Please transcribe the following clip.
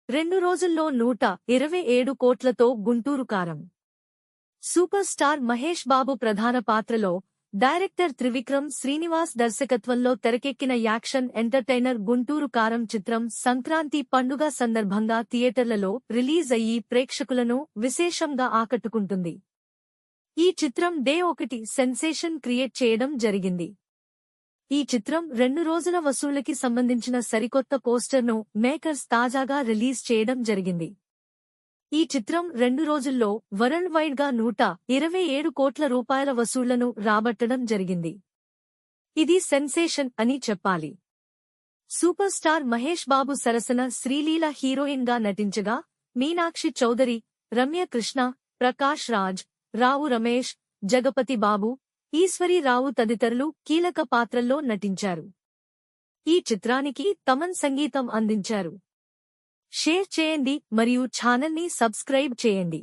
2 రోజుల్లో 127 కోట్లతో గుంటూరు కారం. సూపర్ స్టార్ మహేష్ బాబు ప్రధాన పాత్రలో డైరెక్టర్ త్రివిక్రమ్ శ్రీనివాస్ దర్శకత్వంలో తెరకెక్కిన యాక్షన్ ఎంటర్టైనర్ గుంటూరు కారం చిత్రం సంక్రాంతి పండుగ సందర్భంగా థియేటర్లలో రిలీజ్ అయ్యి ప్రేక్షకులను విశేషంగా ఆకట్టుకుంటుంది. ఈ చిత్రం డే 1 సెన్సేషన్ క్రియేట్ చేయడం జరిగింది. ఈ చిత్రం 2 రోజుల వసూళ్లకి సంబంధించిన సరికొత్త పోస్టర్ను మేకర్స్ తాజాగా రిలీజ్ చేయడం జరిగింది. ఈ చిత్రం 2 రోజుల్లో వరల్డ్ వైడ్ గా 127 కోట్ల రూపాయల వసూళ్లను రాబట్టడం జరిగింది. ఇది సెన్సేషన్ అని చెప్పాలి. సూపర్ స్టార్ మహేష్ బాబు సరసన శ్రీలీల హీరోయిన్ గా నటించగా మీనాక్షి చౌదరి, రమ్య కృష్ణ, ప్రకాష్ రాజ్, రావు రమేష్, జగపతి బాబు, ఈశ్వరీ రావు తదితరులు కీలక పాత్రల్లో నటించారు. ఈ చిత్రానికి తమన్ సంగీతం అందించారు. షేర్ చేయండి మరియు ఛానల్ని సబ్స్క్రైబ్ చేయండి.